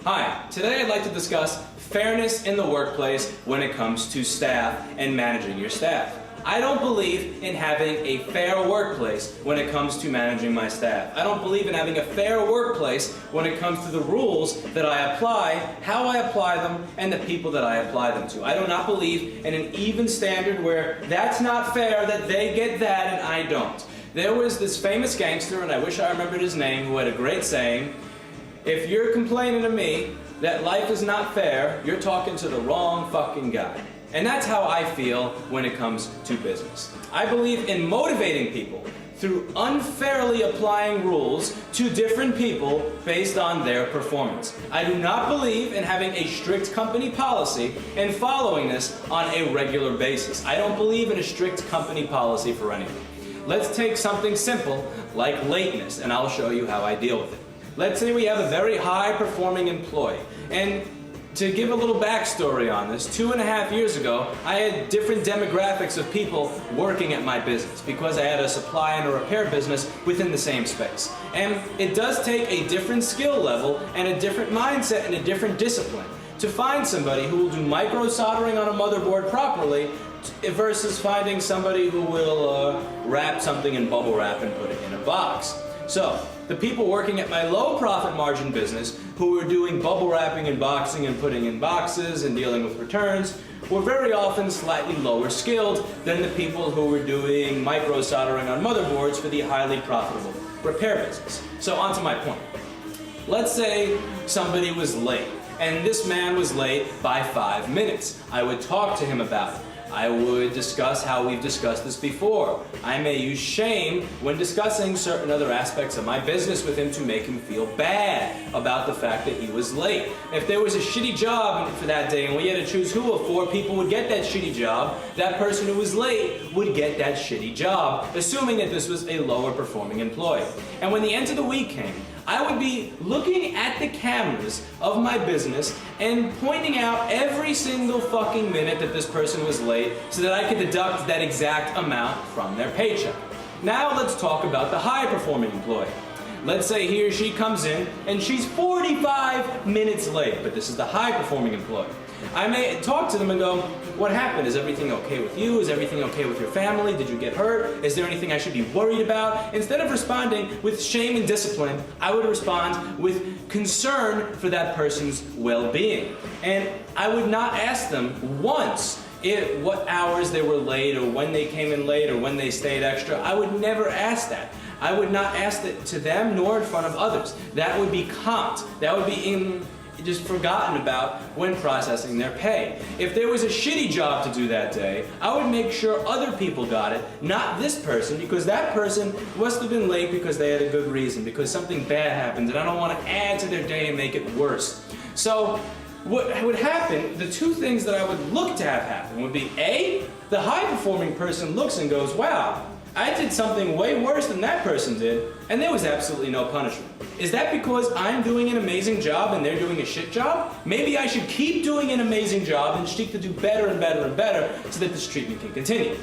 Hi, today I'd like to discuss fairness in the workplace when it comes to staff and managing your staff. I don't believe in having a fair workplace when it comes to managing my staff. I don't believe in having a fair workplace when it comes to the rules that I apply, how I apply them, and the people that I apply them to. I do not believe in an even standard where that's not fair, that they get that and I don't. There was this famous gangster, and I wish I remembered his name, who had a great saying: if you're complaining to me that life is not fair, you're talking to the wrong fucking guy. And that's how I feel when it comes to business. I believe in motivating people through unfairly applying rules to different people based on their performance. I do not believe in having a strict company policy and following this on a regular basis. I don't believe in a strict company policy for anything. Let's take something simple like lateness, and I'll show you how I deal with it. Let's say we have a very high-performing employee, and to give a little backstory on this, 2.5 years ago, I had different demographics of people working at my business because I had a supply and a repair business within the same space. And it does take a different skill level and a different mindset and a different discipline to find somebody who will do micro soldering on a motherboard properly versus finding somebody who will wrap something in bubble wrap and put it in a box. So, the people working at my low profit margin business who were doing bubble wrapping and boxing and putting in boxes and dealing with returns were very often slightly lower skilled than the people who were doing micro soldering on motherboards for the highly profitable repair business. So on to my point. Let's say somebody was late, and this man was late by 5 minutes. I would talk to him about it. I would discuss how we've discussed this before. I may use shame when discussing certain other aspects of my business with him to make him feel bad about the fact that he was late. If there was a shitty job for that day and we had to choose who of 4 people would get that shitty job, that person who was late would get that shitty job, assuming that this was a lower performing employee. And when the end of the week came, I would be looking at the cameras of my business and pointing out every single fucking minute that this person was late so that I could deduct that exact amount from their paycheck. Now let's talk about the high-performing employee. Let's say he or she comes in and she's 45 minutes late, but this is the high-performing employee. I may talk to them and go, what happened? Is everything okay with you? Is everything okay with your family? Did you get hurt? Is there anything I should be worried about? Instead of responding with shame and discipline, I would respond with concern for that person's well-being. And I would not ask them once what hours they were late or when they came in late or when they stayed extra. I would never ask that. I would not ask that to them nor in front of others. That would be comped. That would be just forgotten about when processing their pay. If there was a shitty job to do that day, I would make sure other people got it, not this person, because that person must have been late because they had a good reason, because something bad happened, and I don't want to add to their day and make it worse. So what would happen, the 2 things that I would look to have happen would be A, the high-performing person looks and goes, wow, I did something way worse than that person did, and there was absolutely no punishment. Is that because I'm doing an amazing job and they're doing a shit job? Maybe I should keep doing an amazing job and seek to do better and better and better so that this treatment can continue.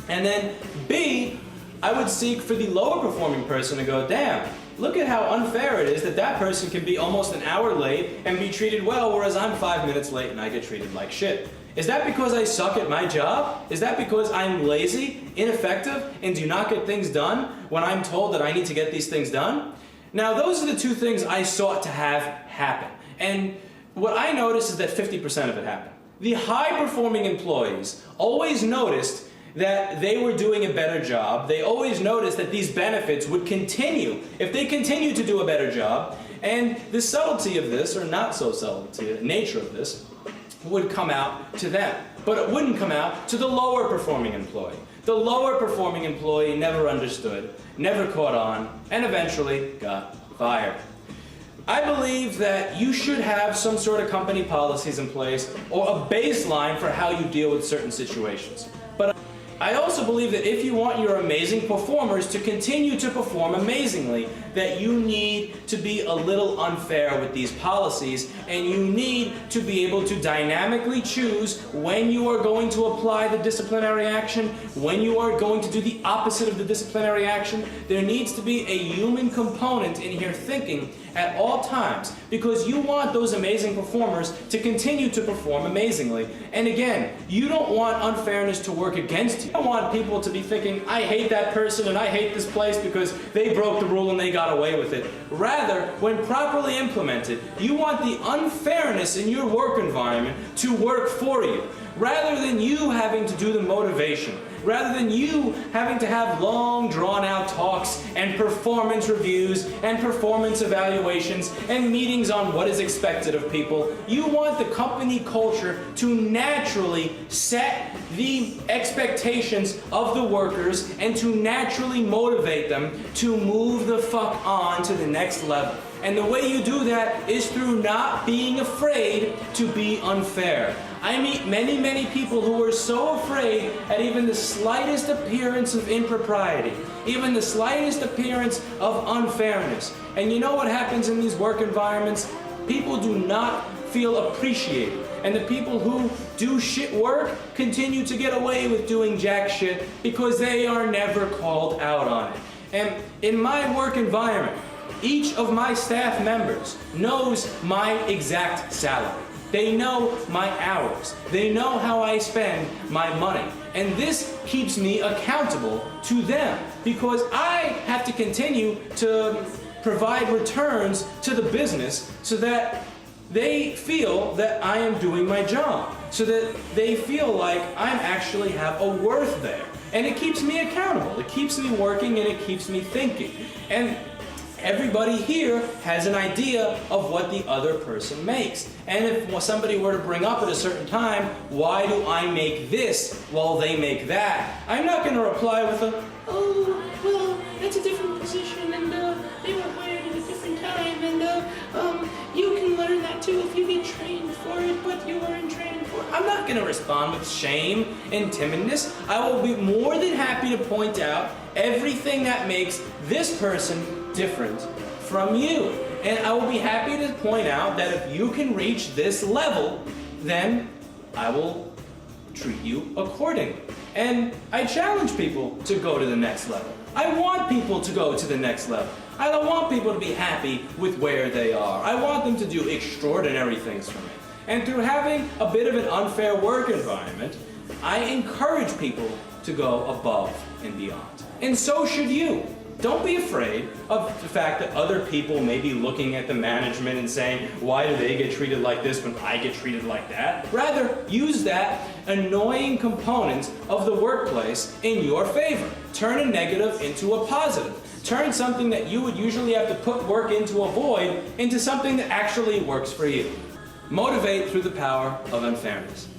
And then B, I would seek for the lower performing person to go, damn, look at how unfair it is that that person can be almost an hour late and be treated well, whereas I'm 5 minutes late and I get treated like shit. Is that because I suck at my job? Is that because I'm lazy, ineffective, and do not get things done when I'm told that I need to get these things done? Now, those are the 2 things I sought to have happen. And what I noticed is that 50% of it happened. The high-performing employees always noticed that they were doing a better job. They always noticed that these benefits would continue if they continued to do a better job. And the subtlety of this, or not so subtlety, the nature of this, would come out to them. But it wouldn't come out to the lower performing employee. The lower performing employee never understood, never caught on, and eventually got fired. I believe that you should have some sort of company policies in place or a baseline for how you deal with certain situations. But I also believe that if you want your amazing performers to continue to perform amazingly, that you need to to be a little unfair with these policies, and you need to be able to dynamically choose when you are going to apply the disciplinary action, when you are going to do the opposite of the disciplinary action. There needs to be a human component in here thinking at all times, because you want those amazing performers to continue to perform amazingly. And again, you don't want unfairness to work against you. You don't want people to be thinking, I hate that person and I hate this place because they broke the rule and they got away with it. Rather, when properly implemented, you want the unfairness in your work environment to work for you, rather than you having to do the motivation, rather than you having to have long drawn-out talks and performance reviews and performance evaluations and meetings on what is expected of people. You want the company culture to naturally set the expectations of the workers and to naturally motivate them to move the fuck on to the next level. And the way you do that is through not being afraid to be unfair. I meet many, many people who are so afraid at even the slightest appearance of impropriety, even the slightest appearance of unfairness. And you know what happens in these work environments? People do not feel appreciated. And the people who do shit work continue to get away with doing jack shit because they are never called out on it. And in my work environment, each of my staff members knows my exact salary. They know my hours. They know how I spend my money. And this keeps me accountable to them because I have to continue to provide returns to the business so that they feel that I am doing my job, so that they feel like I actually have a worth there. And it keeps me accountable. It keeps me working and it keeps me thinking. And everybody here has an idea of what the other person makes. And if somebody were to bring up at a certain time, why do I make this while they make that? I'm not going to reply with a, oh, well, that's a different position and they were hired at a different time and you can learn that too if you get trained for it, but you weren't trained for it. I'm not going to respond with shame and timidness. I will be more than happy to point out everything that makes this person different from you. And I will be happy to point out that if you can reach this level, then I will treat you accordingly. And I challenge people to go to the next level. I want people to go to the next level. I don't want people to be happy with where they are. I want them to do extraordinary things for me. And through having a bit of an unfair work environment, I encourage people to go above and beyond. And so should you. Don't be afraid of the fact that other people may be looking at the management and saying, why do they get treated like this when I get treated like that? Rather, use that annoying component of the workplace in your favor. Turn a negative into a positive. Turn something that you would usually have to put work in to avoid into something that actually works for you. Motivate through the power of unfairness.